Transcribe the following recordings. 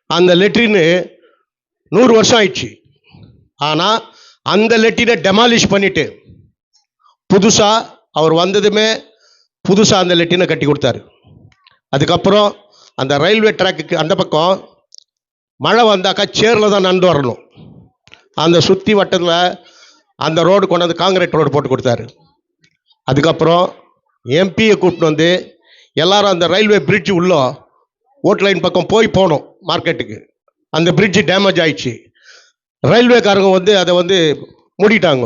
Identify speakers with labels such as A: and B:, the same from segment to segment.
A: அந்த லெட்ரின்னு 100 வருஷம் ஆயிடுச்சு. ஆனால் அந்த லெட்டினை டெமாலிஷ் பண்ணிட்டு புதுசாக அவர் வந்ததுமே புதுசாக அந்த லெட்டினை கட்டி கொடுத்தாரு. அதுக்கப்புறம் அந்த ரயில்வே ட்ராக்குக்கு அந்த பக்கம் மழை வந்தாக்கா சேரில் தான் நடந்து வரணும். அந்த சுற்றி வட்டத்தில் அந்த ரோடு கொண்டாந்து காங்கிரீட் ரோடு போட்டு கொடுத்தாரு. அதுக்கப்புறம் எம்பியை கூப்பிட்டு வந்து எல்லாரும் அந்த ரயில்வே பிரிட்ஜ் உள்ள ஓட் லைன் பக்கம் போகணும் மார்க்கெட்டுக்கு. அந்த பிரிட்ஜு டேமேஜ் ஆயிடுச்சு. ரயில்வேக்காரங்க வந்து அதை வந்து மூடிட்டாங்க.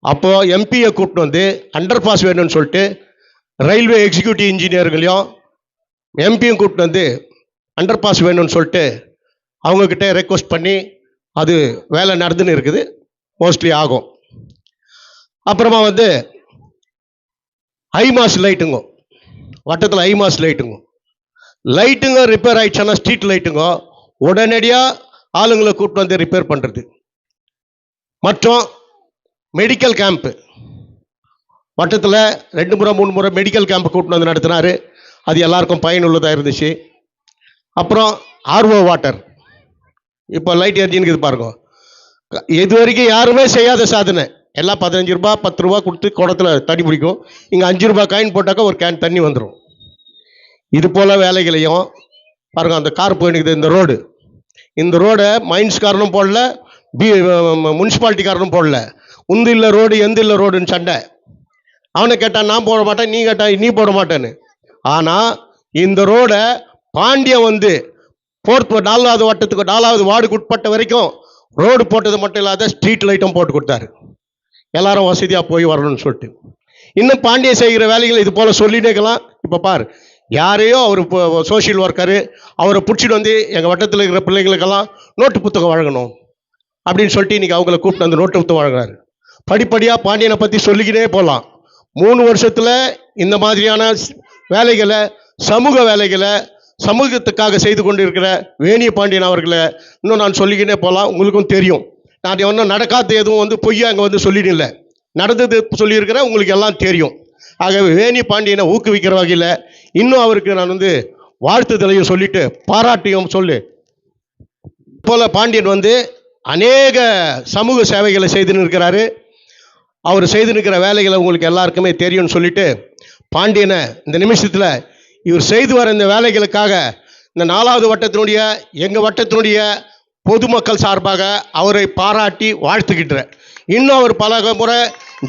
A: அப்போது எம்பியை கூப்பிட்டு வந்து அண்டர் பாஸ் வேணும்னு சொல்லிட்டு ரயில்வே எக்ஸிக்யூட்டிவ் இன்ஜினியர்களையும் எம்பியும் கூப்பிட்டு வந்து அண்டர் பாஸ் வேணும்னு சொல்லிட்டு அவங்கக்கிட்ட ரெக்வஸ்ட் பண்ணி அது வேலை நடந்துன்னு இருக்குது. மோஸ்ட்லி ஆகும். அப்புறமா வந்து ஐமாஸ் லைட்டுங்க, வட்டத்தில் ஐமாஸ் லைட்டுங்க ரிப்பேர் ஆயிடுச்சுன்னா ஸ்ட்ரீட் லைட்டுங்க உடனடியாக ஆளுங்களை கூப்பிட்டு வந்து ரிப்பேர் பண்ணுறது. மற்றும் மெடிக்கல் கேம்ப்பு வட்டத்தில் 2 முறை 3 முறை மெடிக்கல் கேம்ப் கூப்பிட்டு வந்து நடத்தினார். அது எல்லாருக்கும் பயனுள்ளதாக இருந்துச்சு. அப்புறம் ஆர்ஓ வாட்டர் இப்போ லைட் எரிஞ்சுன்னு பாருங்க. இது வரைக்கும் யாருமே செய்யாத சாதனை. எல்லாம் 15 ரூபா 10 ரூபா கொடுத்து குடத்தில் தண்ணி பிடிக்கும். இங்கே 5 ரூபா காயின் போட்டாக்கா ஒரு கேன் தண்ணி வந்துடும். இது போல் வேலைகளையும் பாருங்க. அந்த கார் போயிடுக்குது இந்த ரோடை மைன்ஸ்காரனும் போடல, முனிசிபாலிட்டிக்காரனும் போடல. உந்து இல்லை ரோடு எந்த இல்லை ரோடுன்னு சண்டை. அவனை கேட்டான் நான் போட மாட்டேன், நீ கேட்டா நீ போட மாட்டேன்னு. ஆனால் இந்த ரோடை பாண்டியன் வந்து 4வது வட்டத்துக்கு 4வது வார்டுக்கு உட்பட்ட வரைக்கும் ரோடு போட்டது மட்டும் இல்லாத ஸ்ட்ரீட் லைட்டும் போட்டு கொடுத்தாரு. எல்லாரும் வசதியாக போய் வரணும்னு சொல்லிட்டு. இன்னும் பாண்டியன் செய்கிற வேலைகள் இது போல் சொல்லினேக்கலாம். இப்போ பார், யாரையோ அவர் சோஷியல் ஒர்க்கரு அவரை பிடிச்சிட்டு வந்து எங்கள் வட்டத்தில் இருக்கிற பிள்ளைங்களுக்கெல்லாம் நோட்டு புத்தகம் வழங்கணும் அப்படின்னு சொல்லிட்டு இன்றைக்கி அவங்கள கூப்பிட்டு வந்து நோட்டு புத்தகம் வழங்குறாரு. படிப்படியாக பாண்டியனை பற்றி சொல்லிக்கினே போகலாம். 3 வருஷத்தில் இந்த மாதிரியான வேலைகளை, சமூக வேலைகளை சமூகத்துக்காக செய்து கொண்டு இருக்கிற வேணிய பாண்டியன் அவர்களை இன்னும் நான் சொல்லிக்கினே போகலாம். உங்களுக்கும் தெரியும், நான் ஒன்றும் நடக்காத எதுவும் வந்து பொய்யா அங்கே வந்து சொல்லிடல, நடந்தது சொல்லியிருக்கிறேன், உங்களுக்கு எல்லாம் தெரியும். ஆகவே வேணி பாண்டியனை ஊக்குவிக்கிற வகையில் இன்னும் அவருக்கு நான் வந்து வாழ்த்துதலையும் சொல்லிட்டு பாராட்டியும் சொல்லு போல பாண்டியன் வந்து அநேக சமூக சேவைகளை செய்துன்னு இருக்கிறாரு. அவர் செய்து நிற்கிற வேலைகளை உங்களுக்கு எல்லாருக்குமே தெரியும்னு சொல்லிட்டு பாண்டியனை இந்த நிமிஷத்தில் இவர் செய்து வர இந்த வேலைகளுக்காக இந்த 4வது வட்டத்தினுடைய எங்கள் வட்டத்தினுடைய பொதுமக்கள் சார்பாக அவரை பாராட்டி வாழ்த்துக்கிட்டுறேன். இன்னும் அவர் பல முறை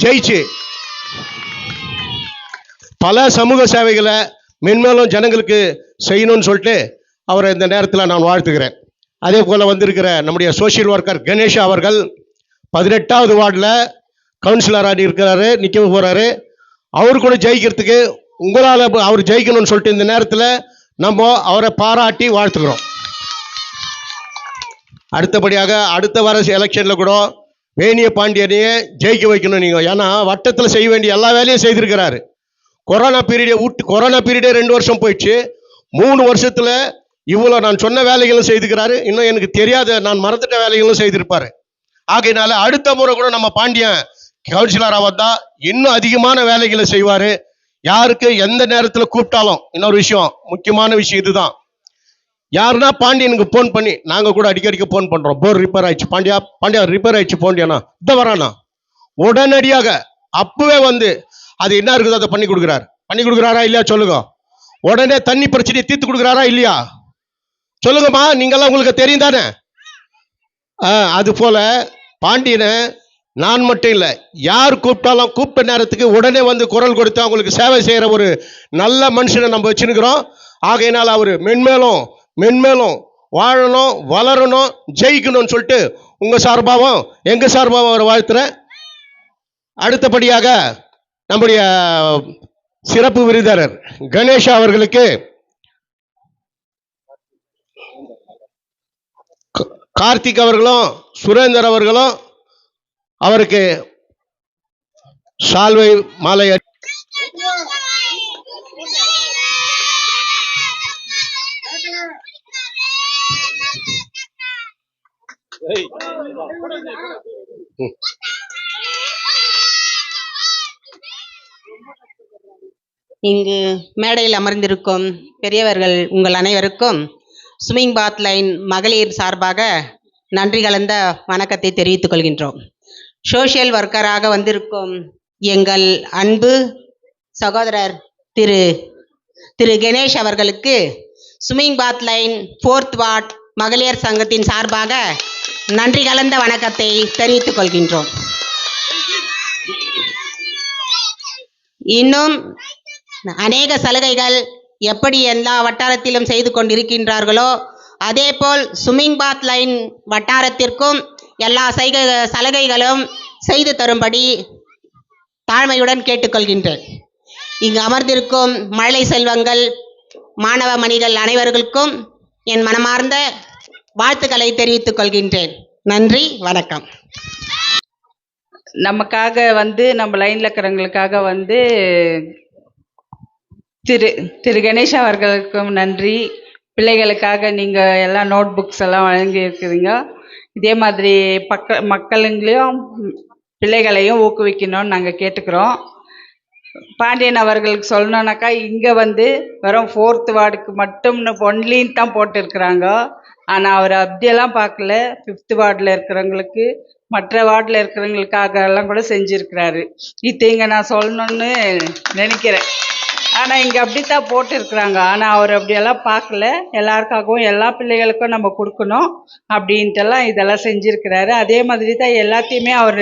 A: ஜெயிச்சு பல சமூக சேவைகளை மென்மேலும் ஜனங்களுக்கு செய்யணும்னு சொல்லிட்டு அவரை இந்த நேரத்தில் நான் வாழ்த்துக்கிறேன். அதே போல் வந்திருக்கிற நம்முடைய சோஷியல் ஒர்க்கர் கணேஷா அவர்கள் 18வது வார்டில் கவுன்சிலராக இருக்கிறாரு, நிற்க போகிறாரு. அவரு கூட ஜெயிக்கிறதுக்கு உங்களால் அவர் ஜெயிக்கணும்னு சொல்லிட்டு இந்த நேரத்தில் நம்ம அவரை பாராட்டி வாழ்த்துக்கிறோம். அடுத்தபடியாக அடுத்த வர எலெக்ஷனில் கூட வேணிய பாண்டியனையே ஜெயிக்க வைக்கணும் நீங்கள். ஏன்னா வட்டத்தில் செய்ய வேண்டிய எல்லா வேலையும் செய்திருக்கிறாரு. கொரோனா பீரியடே 2 வருஷம் போயிடுச்சு. 3 வருஷத்தில் இவ்வளோ நான் சொன்ன வேலைகளும் செய்திருக்கிறாரு. இன்னும் எனக்கு தெரியாத நான் மறந்துட்ட வேலைகளும் செய்திருப்பாரு. ஆகையினால அடுத்த முறை கூட நம்ம பாண்டியன் கவுன்சிலராக வந்தால் இன்னும் அதிகமான வேலைகளை செய்வார். யாருக்கு எந்த நேரத்தில் கூப்பிட்டாலும், இன்னொரு விஷயம், முக்கியமான விஷயம் இதுதான், யாருன்னா பாண்டியனுக்கு ஃபோன் பண்ணி, நாங்கள் கூட அடிக்கடிக்கு ஃபோன் பண்ணுறோம், போர் ரிப்பேர் ஆயிடுச்சு பாண்டியா ரிப்பேர் ஆயிடுச்சு பாண்டியானா இதை வரானா, உடனடியாக அப்பவே வந்து அது என்ன இருக்குது அதை பண்ணி கொடுக்குறாரா இல்லையா சொல்லுங்க. உடனே தண்ணி பிரச்சனையை தீர்த்து கொடுக்குறாரா இல்லையா சொல்லுங்கம்மா, நீங்கெல்லாம் உங்களுக்கு தெரியும் தானே. அது போல பாண்டியனை நான் மட்டும் இல்லை, யார் கூப்பிட்டாலும் கூப்பிட்ட நேரத்துக்கு உடனே வந்து குரல் கொடுத்து அவங்களுக்கு சேவை செய்கிற ஒரு நல்ல மனுஷனை நம்ம வச்சுருக்கிறோம். ஆகையினால் அவர் மென்மேலும் வாழணும், வளரணும், ஜெயிக்கணும்னு சொல்லிட்டு உங்கள் சார்பாகவும் எங்கள் சார்பாகவும் அவரை வாழ்த்துறேன். அடுத்தபடியாக நம்முடைய சிறப்பு விருந்தினர் கணேஷா அவர்களுக்கு கார்த்திக் அவர்களும் சுரேந்தர் அவர்களும் அவருக்கு சால்வை மாலை
B: இங்கு மேடையில் அமர்ந்திருக்கும் பெரியவர்கள் உங்கள் அனைவருக்கும் ஸ்விமிங் பாத் லைன் மகளிர் சார்பாக நன்றி கலந்த வணக்கத்தை தெரிவித்துக் கொள்கின்றோம். சோஷியல் ஒர்க்கராக வந்திருக்கும் எங்கள் அன்பு சகோதரர் திரு திரு கணேஷ் அவர்களுக்கு swimming path line 4th ward மகளிர் சங்கத்தின் சார்பாக நன்றி கலந்த வணக்கத்தை தெரிவித்துக் கொள்கின்றோம். இன்னும் அநேக சலுகைகள் எப்படி எல்லா வட்டாரத்திலும் செய்து கொண்டிருக்கின்றார்களோ அதேபோல் ஸ்விமிங் பாத் லைன் வட்டாரத்திற்கும் எல்லா சலுகைகளும் செய்து தரும்படி தாழ்மையுடன் கேட்டுக்கொள்கின்றேன். இங்கு அமர்ந்திருக்கும் மழலை செல்வங்கள் மாணவ மணிகள் அனைவர்களுக்கும் என் மனமார்ந்த வாழ்த்துக்களை தெரிவித்துக் கொள்கின்றேன். நன்றி, வணக்கம்.
C: நமக்காக நம்ம லைனில் இருக்கிறவங்களுக்காக திரு கணேஷ் அவர்களுக்கும் நன்றி. பிள்ளைகளுக்காக நீங்கள் எல்லாம் நோட் புக்ஸ் எல்லாம் வழங்கி இருக்கிறீங்க. இதே மாதிரி மக்களுங்களையும் பிள்ளைகளையும் ஊக்குவிக்கணும்னு நாங்கள் கேட்டுக்கிறோம். பாண்டியன் அவர்களுக்கு சொல்லணுன்னாக்கா இங்கே வெறும் 4th வார்டுக்கு மட்டும் ஒன்லின்னு தான் போட்டிருக்கிறாங்க. ஆனால் அவர் அப்படியெல்லாம் பார்க்கல. 5th வார்டில் இருக்கிறவங்களுக்கு மற்ற வார்டில் இருக்கிறவங்களுக்காக எல்லாம் கூட செஞ்சுருக்கிறாரு. இது இங்கே நான் சொல்லணுன்னு நினைக்கிறேன். ஆனால் இங்கே அப்படித்தான் போட்டிருக்கிறாங்க. ஆனால் அவர் அப்படியெல்லாம் பார்க்கல. எல்லாருக்காகவும் எல்லா பிள்ளைகளுக்கும் நம்ம கொடுக்கணும் அப்படின்ட்டுலாம் இதெல்லாம் செஞ்சுருக்கிறாரு. அதே மாதிரி தான் எல்லாத்தையுமே அவர்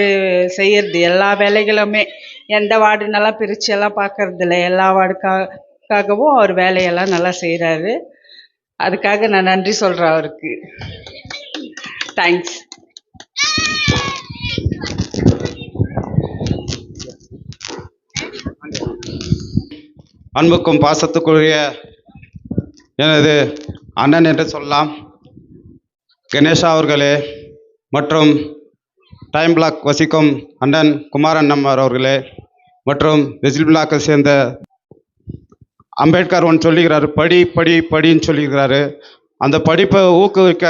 C: செய்யறது. எல்லா வேலைகளுமே எந்த வார்டுன்னெல்லாம் பிரித்து எல்லாம் பார்க்கறதில்ல. எல்லா வார்டுக்காகவும் அவர் வேலையெல்லாம் நல்லா செய்கிறாரு. அதுக்காக நான் நன்றி சொல்கிறேன் அவருக்கு. தேங்க்ஸ்.
D: அன்புக்கும் பாசத்துக்குரிய எனது அண்ணன் என்று சொல்லலாம் கணேஷா அவர்களே மற்றும் டைம் பிளாக் வசிக்கும் அண்ணன் குமாரன் அவர்களே மற்றும் வெசில் பிளாக்கை சேர்ந்த அம்பேத்கர் ஒன்று சொல்லிக்கிறாரு, படின்னு சொல்லியிருக்கிறாரு. அந்த படிப்பை ஊக்குவிக்க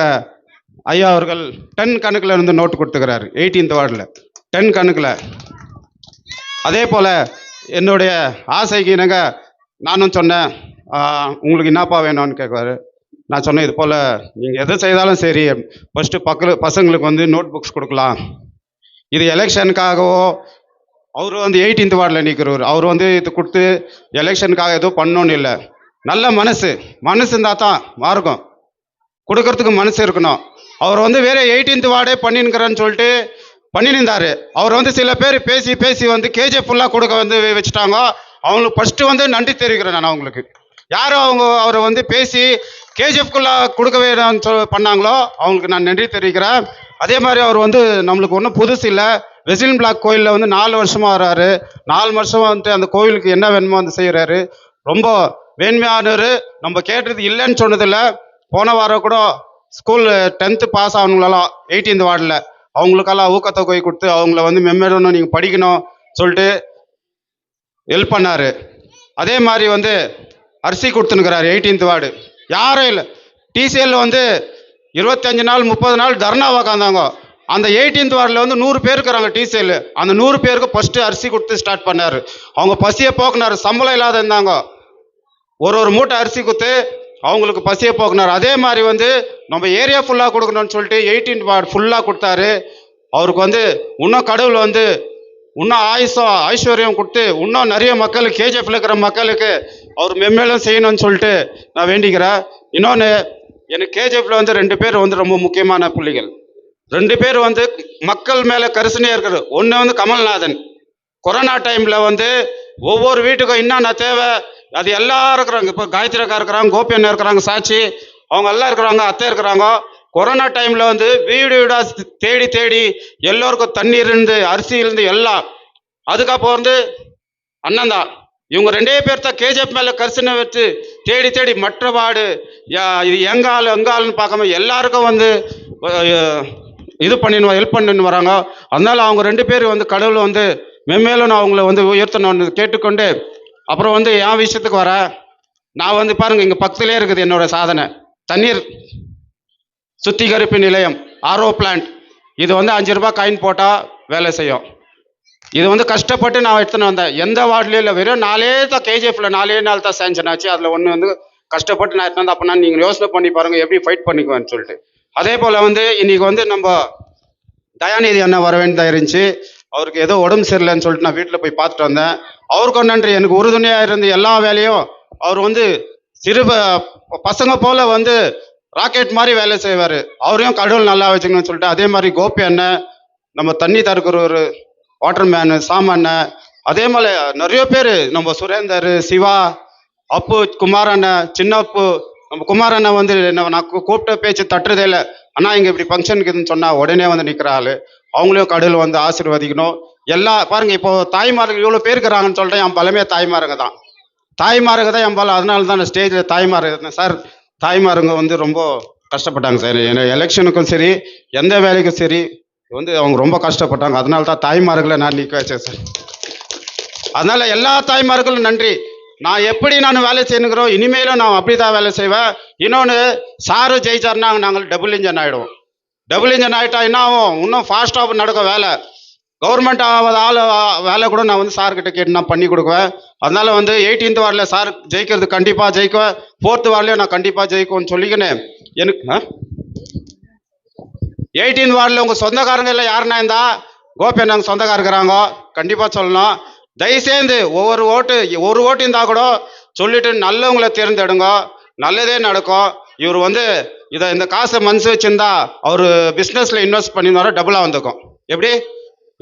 D: ஐயா அவர்கள் 10 கணக்கில் இருந்து நோட்டு கொடுத்துக்கிறாரு. 18th வார்டில் 10 கணக்கில். அதே போல் என்னுடைய ஆசைக்கு இணங்க நானும் சொன்னேன், உங்களுக்கு என்னப்பா வேணும்னு கேட்குவாரு. நான் சொன்னேன், இது போல் நீங்கள் எது செய்தாலும் சரி ஃபஸ்ட்டு பசங்களுக்கு நோட் புக்ஸ் கொடுக்கலாம். இது எலெக்ஷனுக்காகவோ அவர் 18th வார்டில் நிற்கிறவர். அவர் இது கொடுத்து எலெக்ஷனுக்காக எதுவும் பண்ணணும்னு இல்லை. நல்ல மனசு இருந்தால் தான் மார்க்கம். கொடுக்கறதுக்கு மனசு இருக்கணும். அவர் வேற 18th வார்டே பண்ணின்னுக்கிறேன்னு சொல்லிட்டு பண்ணியிருந்தார். அவர் சில பேர் பேசி கேஜிஎஃப் ஃபுல்லாக கொடுக்க வச்சுட்டாங்க. அவங்களுக்கு ஃபஸ்ட்டு நன்றி தெரிவிக்கிறேன் நான். அவங்களுக்கு யாரும் அவரை பேசி கேஜிஎஃப்குள்ளே கொடுக்க வேணும்னு பண்ணாங்களோ அவங்களுக்கு நான் நன்றி தெரிவிக்கிறேன். அதே மாதிரி அவர் நம்மளுக்கு ஒன்றும் புதுசு இல்லை. வெசில் பிளாக் கோயிலில் 4 வருஷமாக வர்றாரு. 4 வருஷமாக அந்த கோயிலுக்கு என்ன வேணுமோ செய்கிறாரு. ரொம்ப வேண்மையானவர். நம்ம கேட்டது இல்லைன்னு சொன்னதில்லை. போன வாரம் கூட ஸ்கூல் 10th பாஸ் ஆகணுங்களெல்லாம் 18th வார்டில் அவங்களுக்கெல்லாம் ஊக்கத்தொகை கொடுத்து அவங்கள மெம்மேடணும், நீங்கள் படிக்கணும் சொல்லிட்டு ஹெல்ப் பண்ணார். அதே மாதிரி அரிசி கொடுத்துனுக்கிறாரு 18th வார்டு. யாரும் இல்லை. டிசிஎல் 25 நாள் 30 நாள் தர்ணா உக்காந்தாங்க. அந்த 18th வார்டில் 100 பேர் இருக்கிறாங்க டிசிஎல். அந்த 100 பேருக்கு ஃபஸ்ட்டு அரிசி கொடுத்து ஸ்டார்ட் பண்ணார். அவங்க பசியை போக்குனார். சம்பளம் இல்லாத இருந்தாங்க. ஒரு மூட்டை அரிசி கொடுத்து அவங்களுக்கு பசியை போக்குனார். அதே மாதிரி நம்ம ஏரியா ஃபுல்லாக கொடுக்கணும்னு சொல்லிட்டு 18th வார்டு ஃபுல்லாக கொடுத்தாரு. அவருக்கு இன்னும் கடவுள் இன்னும் ஐஸ்வர்யம் கொடுத்து இன்னும் நிறைய மக்களுக்கு கேஜிஎஃப்ல இருக்கிற மக்களுக்கு அவர் மெம்மேலும் செய்யணும்னு சொல்லிட்டு நான் வேண்டிக்கிறேன். இன்னொன்று, எனக்கு கேஜிஎஃப்ல 2 பேர் ரொம்ப முக்கியமான புள்ளிகள். 2 பேர் மக்கள் மேலே கரிசனையாக இருக்கிறது. ஒன்று கமல்நாதன். கொரோனா டைமில் ஒவ்வொரு வீட்டுக்கும் என்னென்ன தேவை அது எல்லாரும் இருக்கிறாங்க. இப்போ காயத்ரி அக்கா இருக்கிறாங்க, கோபி அண்ணா இருக்கிறாங்க, சாட்சி அவங்க எல்லாம் இருக்கிறாங்க, அத்தை இருக்கிறாங்க. கொரோனா டைமில் வீடு வீடாக தேடி எல்லோருக்கும் தண்ணீர் இருந்து அரிசி இருந்து எல்லாம். அதுக்கப்புறம் அண்ணன் தான். இவங்க 2 பேர் தான் கேஜிஎஃப் மேலே கரிசனை வச்சு தேடி மற்ற வார்டு இது எங்காலுன்னு பார்க்காம எல்லாருக்கும் இது பண்ணின்னு ஹெல்ப் பண்ணின்னு வராங்க. அதனால அவங்க 2 பேர் கடவுள் மெம்மேலும் நான் அவங்கள உயர்த்தணும்னு கேட்டுக்கொண்டு அப்புறம் என் விஷயத்துக்கு வரேன். நான் பாருங்கள், இங்கே பக்கத்துலேயே இருக்குது என்னோட சாதனை. தண்ணீர் சுத்திகரிப்பு நிலையம், ஆர்ஓ பிளான்ட். இது 5 ரூபாய் காயின் போட்டால் வேலை செய்யும். இது வந்து கஷ்டப்பட்டு நான் எடுத்துன்னு வந்தேன். எந்த வார்டுலையும் இல்லை, வெறும் 4 தான் கேஜிஎஃப்ல 4 நாள் தான் சேங்ஷன் ஆச்சு. அதில் ஒன்று வந்து கஷ்டப்பட்டு நான் எடுத்துன்னு வந்தேன். அப்போ நான் நீங்கள் யோசனை பண்ணி பாருங்கள் எப்படி ஃபைட் பண்ணிக்குவேன்னு சொல்லிட்டு. அதே போல் வந்து இன்னைக்கு வந்து நம்ம தயாநிதி அண்ணா வர வேண்டியதாக இருந்துச்சு. அவருக்கு ஏதோ உடம்பு சரியில்லைன்னு சொல்லிட்டு நான் வீட்டில் போய் பார்த்துட்டு வந்தேன். அவருக்கும் நன்றி. எனக்கு உறுதுணையாக இருந்து எல்லா வேலையும் அவர் வந்து சிறு பசங்க போல் வந்து ராக்கெட் மாதிரி வேலை செய்வார். அவரையும் கடவுள் நல்லா வச்சுக்கணும்னு சொல்லிட்டு, அதே மாதிரி கோபி அண்ணன், நம்ம தண்ணி தடுக்கிற ஒரு வாட்டர் மேனு சாமண்ணன், அதே மாதிரி நிறைய பேர், நம்ம சுரேந்தர், சிவா, அப்பு, குமார் அண்ணன், சின்ன அப்பு. நம்ம குமார் அண்ணன் வந்து நான் கூப்பிட்ட பேச்சு தட்டுறதே இல்லை. அண்ணா இங்கே இப்படி ஃபங்க்ஷனுக்கு இதுன்னு சொன்னால் உடனே வந்து நிற்கிற ஆள். அவங்களையும் கடவுள் வந்து ஆசீர்வதிக்கணும். பாருங்கள், இப்போ தாய்மார்கள் இவ்வளோ பேர் இருக்கிறாங்கன்னு சொல்லிட்டு என் பலமே தாய்மாருங்க தான். தாய்மாருங்க தான் என் பலம். அதனால தான் நான் ஸ்டேஜில் தாய்மார் சார். தாய்மாருங்க வந்து ரொம்ப கஷ்டப்பட்டாங்க சார். எலெக்ஷனுக்கும் சரி, எந்த வேலைக்கும் சரி வந்து அவங்க ரொம்ப கஷ்டப்பட்டாங்க. அதனால தான் தாய்மார்களை நான் நிற்க வச்சேன் சார். அதனால எல்லா தாய்மார்களும் நன்றி. நான் எப்படி நான் வேலை செய்யணுங்கிறோம், இனிமேலும் நான் அப்படி தான் வேலை செய்வேன். இன்னொன்று, சாரு ஜெயிச்சார்னா நாங்கள் டபுள் இன்ஜன் ஆகிடுவோம். டபுள் இன்ஜன் ஆகிட்டா என்ன ஆகும், இன்னும் ஃபாஸ்ட்டாக நடக்கும் வேலை. கவர்மெண்ட் ஆள் வேலை கூட நான் வந்து சார்கிட்ட கேட்டு நான் பண்ணி கொடுக்குவேன். அதனால வந்து 18th வார்டில் சார் ஜெயிக்கிறது கண்டிப்பாக ஜெயிக்குவேன். 4th வார்டிலையும் நான் கண்டிப்பாக ஜெயிக்குவேன்னு சொல்லிக்கினேன். எனக்கு 18th வார்டில் உங்கள் சொந்தக்காரங்க இல்லை யாருன்னா இருந்தா கோபி நாங்கள் சொந்தக்காரங்க இருக்கிறாங்க, கண்டிப்பாக சொல்லணும். தயவுசேர்ந்து ஒரு ஓட்டு இருந்தால் கூட சொல்லிட்டு நல்லவங்களை தேர்ந்தெடுங்க, நல்லதே நடக்கும். இவர் வந்து இந்த காசை மனசு வச்சுருந்தா அவர் பிஸ்னஸில் இன்வெஸ்ட் பண்ணியிருந்தாரோ டபுளாக வந்துக்கும். எப்படி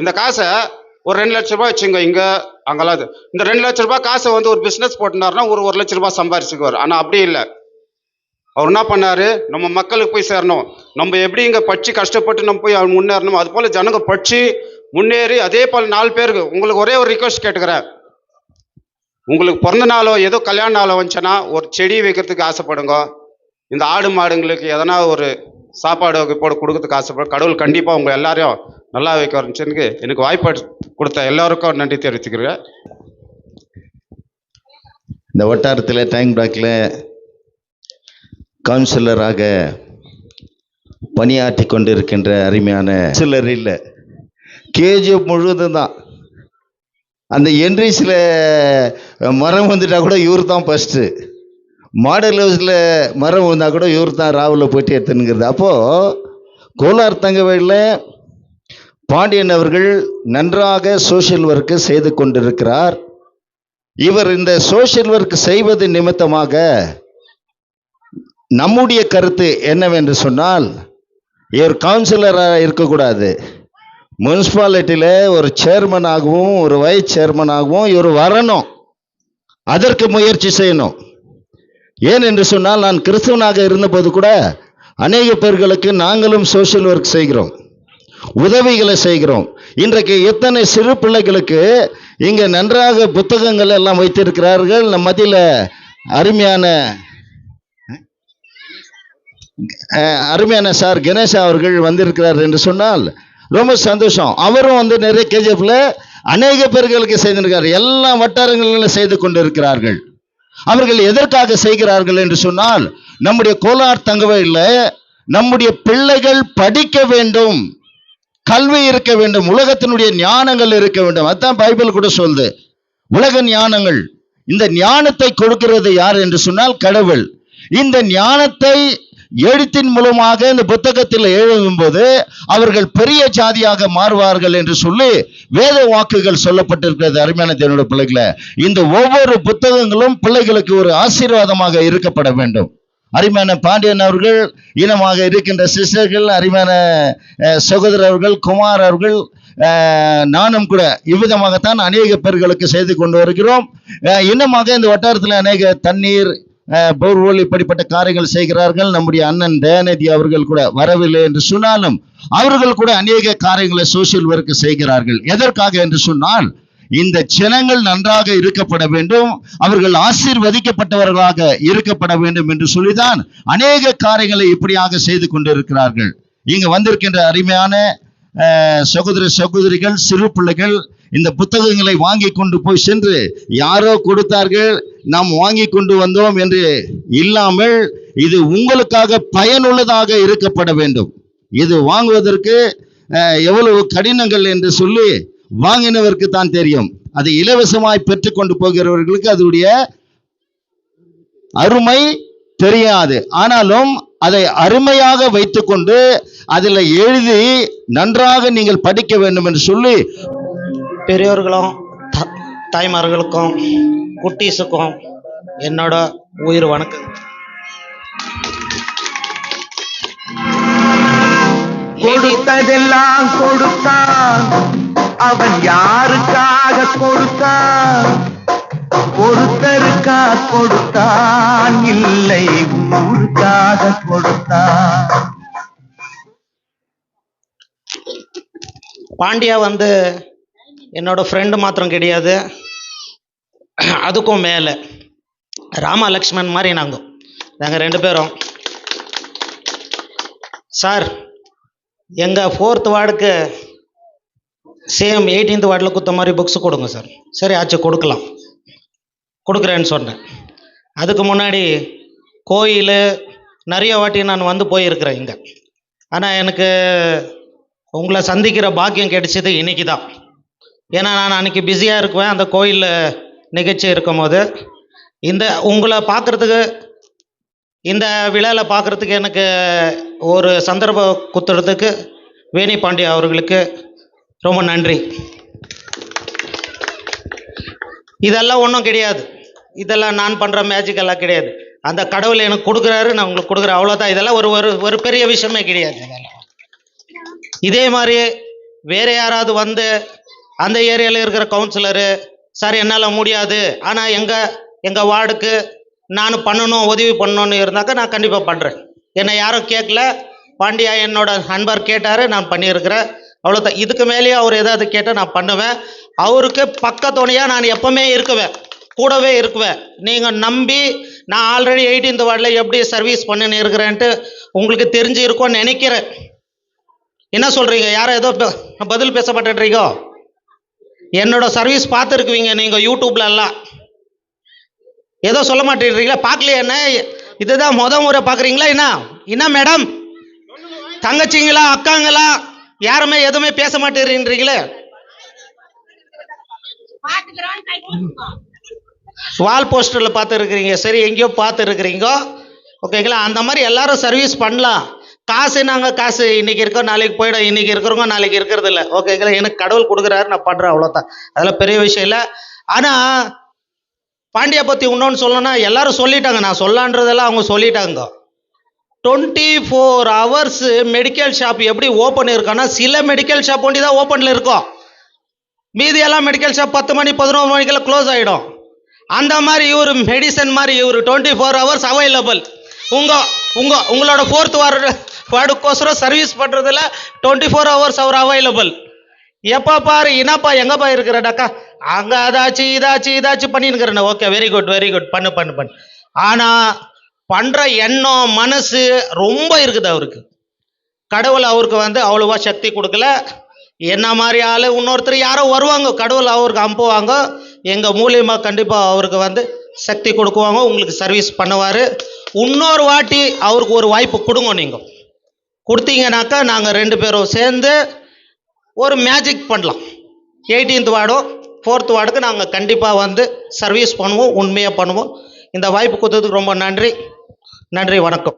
D: இந்த காசை ஒரு 2 லட்ச ரூபாய் வச்சுங்க, இங்கே அங்கெல்லாம் இந்த 2 லட்ச ரூபாய் காசை வந்து ஒரு பிஸ்னஸ் போட்டுனாருன்னா ஒரு 1 லட்ச ரூபாய் சம்பாரிச்சுக்குவார். ஆனால் அப்படி இல்லை. அவர் என்ன பண்ணாரு, நம்ம மக்களுக்கு போய் சேரணும். நம்ம எப்படி இங்கே படித்து கஷ்டப்பட்டு நம்ம போய் முன்னேறணும், அது போல் ஜனங்க படித்து முன்னேறி அதே போல் 4 பேருக்கு. உங்களுக்கு ஒரே ஒரு ரிக்வெஸ்ட் கேட்டுக்கிறேன். உங்களுக்கு பிறந்த நாளோ ஏதோ கல்யாண நாளோ வந்துச்சுன்னா ஒரு செடி வைக்கிறதுக்கு ஆசைப்படுங்க. இந்த ஆடு மாடுங்களுக்கு எதனா ஒரு சாப்பாடு போட கொடுக்கறதுக்கு ஆசைப்படும். கடவுள் கண்டிப்பாக உங்கள் எல்லாரையும் நல்லா வைக்க ஆரம்பிச்சுன்னு எனக்கு வாய்ப்பு கொடுத்த எல்லாருக்கும் நன்றி தெரிவிச்சுக்கிறேன்.
E: இந்த வட்டாரத்தில் டைம் பிளாக்கில் கவுன்சிலராக பணியாற்றி கொண்டிருக்கின்ற அருமையான சிலர் இல்லை, கேஜிஎஃப் முழுவதும் தான். அந்த என்ட்ரிஸில் மரம் வந்துட்டால் கூட இவர் தான் ஃபஸ்ட்டு. மாடல் ஹவுஸில் மரம் வந்தால் கூட இவர் தான் ராவில் போயிட்டு எடுத்துனுங்கிறது. அப்போது கோலார் தங்கவேலில் பாண்டியன் அவர்கள் நன்றாக சோஷியல் ஒர்க்கு செய்து கொண்டிருக்கிறார். இவர் இந்த சோஷியல் ஒர்க் செய்வது நிமித்தமாக நம்முடைய கருத்து என்னவென்று சொன்னால், இவர் கவுன்சிலராக இருக்கக்கூடாது, முனிசிபாலிட்டியில் ஒரு சேர்மனாகவும் ஒரு வைஸ் சேர்மனாகவும் இவர் வரணும். அதற்கு முயற்சி செய்யணும். ஏன் என்று சொன்னால், நான் கிறிஸ்தவனாக இருந்தபோது கூட அநேக பேர்களுக்கு நாங்களும் சோஷியல் ஒர்க் செய்கிறோம், உதவிகளை செய்கிறோம். இன்றைக்கு எத்தனை சிறு பிள்ளைகளுக்கு இங்கே நன்றாக புத்தகங்கள் எல்லாம் வைத்திருக்கிறார்கள். நம் மத்தியில் அருமையான சார் கணேசா அவர்கள் வந்திருக்கிறார் என்று சொன்னால் ரொம்ப சந்தோஷம். அவரும் வந்து நிறைய கேஜிஎஃப்ல அநேக பேர்களுக்கு செய்திருக்கிறார். எல்லா வட்டாரங்களிலும் செய்து கொண்டிருக்கிறார்கள். அவர்கள் எதற்காக செய்கிறார்கள் என்று சொன்னால், நம்முடைய கோலார் தங்கவேலில் நம்முடைய பிள்ளைகள் படிக்க வேண்டும், கல்வி இருக்க வேண்டும், உலகத்தினுடைய ஞானங்கள் இருக்க வேண்டும். அதுதான் பைபிள் கூட சொல்லுது, உலக ஞானங்கள். இந்த ஞானத்தை கொடுக்கிறது யார் என்று சொன்னால் கடவுள். இந்த ஞானத்தை எழுத்தின் மூலமாக இந்த புத்தகத்தில் எழுதும்போது அவர்கள் பெரிய ஜாதியாக மாறுவார்கள் என்று சொல்லி வேத வாக்குகள் சொல்லப்பட்டிருக்கிறது. அருமையான தேவனுடைய பிள்ளைகளை, இந்த ஒவ்வொரு புத்தகங்களும் பிள்ளைகளுக்கு ஒரு ஆசீர்வாதமாக இருக்கப்பட வேண்டும். அருமையான பாண்டியன் அவர்கள், இனமாக இருக்கின்ற சிஸ்டர்கள், அருமையான சகோதரர் அவர்கள், குமார் அவர்கள், நானும் கூட இவ்விதமாகத்தான் அநேக பேர்களுக்கு செய்து கொண்டு வருகிறோம். இன்னமாக இந்த வட்டாரத்தில் அநேக தண்ணீர், போர்வெல் இப்படிப்பட்ட காரியங்கள் செய்கிறார்கள். நம்முடைய அண்ணன் தயாநிதி அவர்கள் கூட வரவில்லை என்று சொன்னாலும் அவர்கள் கூட அநேக காரியங்களை சோசியல் ஒர்க் செய்கிறார்கள். எதற்காக என்று சொன்னால், இந்த ஜனங்கள் நன்றாக இருக்கப்பட வேண்டும், அவர்கள் ஆசீர்வதிக்கப்பட்டவர்களாக இருக்கப்பட வேண்டும் என்று சொல்லிதான் அநேக காரியங்களை இப்படியாக செய்து கொண்டிருக்கிறார்கள். இங்கு வந்திருக்கின்ற அருமையான சகோதர சகோதரிகள், சிறு பிள்ளைகள் இந்த புத்தகங்களை வாங்கி கொண்டு போய் சென்று யாரோ கொடுத்தார்கள் நாம் வாங்கி கொண்டு வந்தோம் என்று இல்லாமல், இது உங்களுக்காக பயனுள்ளதாக இருக்கப்பட வேண்டும். இது வாங்குவதற்கு எவ்வளவு கடினங்கள் என்று சொல்லி வாங்கினவருக்கு தான் தெரியும். அதை இலவசமாய் பெற்றுக்கொண்டு போகிறவர்களுக்கு அதனுடைய அருமை தெரியாது. ஆனாலும் அதை அருமையாக வைத்துக்கொண்டு அதில் எழுதி நன்றாக நீங்கள் படிக்க வேண்டும் என்று சொல்லி
F: பெரியோர்களும் தாய்மார்களுக்கும் குட்டீஸுக்கும் என்னோட உயிர் வணக்கம்.
G: கொடுத்ததெல்லாம் கொடுத்தான், அவன் யாருக்காக கொடுத்தான்? ஒருத்தருக்கா கொடுத்தான், இல்லை ஊருக்காக கொடுத்தான்.
F: பாண்டியா என்னோட ஃப்ரெண்டு மாத்திரம் கிடையாது, அதுக்கும் மேலே ராமா லக்ஷ்மண் மாதிரி நாங்கள் 2 பேரும். சார், எங்கள் 4th வார்டுக்கு சேம் 18th வார்டில் குத்த மாதிரி புக்ஸ் கொடுங்க சார். சரி ஆச்சு, கொடுக்குறேன்னு சொன்னேன். அதுக்கு முன்னாடி கோயில் நிறைய வாட்டி நான் போயிருக்கிறேன் இங்கே. ஆனால் எனக்கு உங்களை சந்திக்கிற பாக்கியம் கிடைச்சது இன்னைக்கு தான். ஏன்னா நான் அன்றைக்கி பிஸியாக இருக்குவேன் அந்த கோயில் நிகழ்ச்சி இருக்கும் போது. உங்களை பார்க்குறதுக்கு, இந்த விழாவில் பார்க்குறதுக்கு எனக்கு ஒரு சந்தர்ப்பம் கொடுத்துறதுக்கு வேணி பாண்டியா அவர்களுக்கு ரொம்ப நன்றி. இதெல்லாம் ஒன்றும் கிடையாது, இதெல்லாம் நான் பண்ணுற மேஜிக் எல்லாம் கிடையாது. அந்த கடவுள் எனக்கு கொடுக்குறாரு, நான் உங்களுக்கு கொடுக்குறேன், அவ்வளோதான். இதெல்லாம் ஒரு பெரிய விஷயமே கிடையாது. இதே மாதிரி வேறு யாராவது அந்த ஏரியாவில் இருக்கிற கவுன்சிலரு, சார் என்னால் முடியாது, ஆனால் எங்கள் வார்டுக்கு நான் பண்ணணும், உதவி பண்ணணும்னு இருந்தாக்கா நான் கண்டிப்பாக பண்ணுறேன். என்னை யாரும் கேட்கல, பாண்டியா என்னோட நண்பர் கேட்டார், நான் பண்ணியிருக்கிறேன், அவ்வளோதான். இதுக்கு மேலேயே அவர் ஏதாவது கேட்டால் நான் பண்ணுவேன். அவருக்கு பக்கத்துணையாக நான் எப்போவுமே இருக்குவேன், கூடவே இருக்குவேன். நீங்கள் நம்பி, நான் ஆல்ரெடி 18th வார்டில் எப்படி சர்வீஸ் பண்ணின்னு இருக்கிறேன்ட்டு உங்களுக்கு தெரிஞ்சு இருக்கும்னு நினைக்கிறேன். என்ன சொல்கிறீங்க? யாரும் ஏதோ பதில் பேச மாட்டேன்றீங்க? என்னோட சர்வீஸ் பார்த்துருக்குவீங்க நீங்கள் யூடியூப்ல எல்லாம், ஏதோ சொல்ல மாட்டேன்றீங்களா? பார்க்கலையா? என்ன இதுதான் முறை பார்க்குறீங்களா? என்ன மேடம், தங்கச்சிங்களா அக்காங்களா யாருமே எதுவுமே பேச மாட்டேன்றீங்களே? வால் போஸ்டரில் பார்த்துருக்கிறீங்க, சரி எங்கேயோ பார்த்துருக்கிறீங்க, ஓகேங்களா? அந்த மாதிரி எல்லாரும் சர்வீஸ் பண்ணலாம். காசு இன்னைக்கு இருக்கோம் நாளைக்கு போயிடும், இன்னைக்கு இருக்கிறவங்க நாளைக்கு இருக்கிறது இல்லை, ஓகேங்களா? எனக்கு கடவுள் கொடுக்குறாரு, நான் பண்ணுறேன், அவ்வளோதான். அதெல்லாம் பெரிய விஷயம் இல்லை. ஆனால் பாண்டியா பற்றி இன்னொன்று சொல்லணும்னா, எல்லாரும் சொல்லிட்டாங்க, நான் சொல்லான்றதெல்லாம் அவங்க சொல்லிட்டாங்க. 24 hours மெடிக்கல் ஷாப் எப்படி ஓப்பன் இருக்கான்னா, சில மெடிக்கல் ஷாப் ஒண்டி தான் ஓப்பனில் இருக்கும், மீதியெல்லாம் மெடிக்கல் ஷாப் 10 மணி 11 மணிக்கெல்லாம் க்ளோஸ் ஆகிடும். அந்த மாதிரி இவர் மெடிசன் மாதிரி இவர் 24 hours அவைலபிள். உங்களோட 4th வார்டுக்கோசரம் சர்வீஸ் பண்ணுறதுல 24 hours அவர் அவைலபிள். எப்போ பாரு, என்னப்பா எங்கப்பா இருக்கிறடாக்கா, அங்கே இதாச்சு பண்ணிருக்கிறேன். ஓகே, வெரி குட், பண்ணு. ஆனால் பண்ணுற எண்ணம் மனசு ரொம்ப இருக்குது அவருக்கு. கடவுள் அவருக்கு அவ்வளோவா சக்தி கொடுக்கல. என்ன மாதிரி ஆள் இன்னொருத்தர் யாரோ வருவாங்க, கடவுள் அவருக்கு அனுப்புவாங்க. எங்கள் மூலியமாக கண்டிப்பாக அவருக்கு சக்தி கொடுக்குவாங்க, உங்களுக்கு சர்வீஸ் பண்ணுவார். இன்னொரு வாட்டி அவருக்கு ஒரு வாய்ப்பு கொடுங்க. நீங்கள் கொடுத்தீங்கன்னாக்கா நாங்கள் 2 பேரும் சேர்ந்து ஒரு மேஜிக் பண்ணலாம். 18th வார்டும் 4th வார்டுக்கு நாங்கள் கண்டிப்பாக சர்வீஸ் பண்ணுவோம், உண்மையாக பண்ணுவோம். இந்த வாய்ப்பு கொடுத்ததுக்கு ரொம்ப நன்றி, வணக்கம்.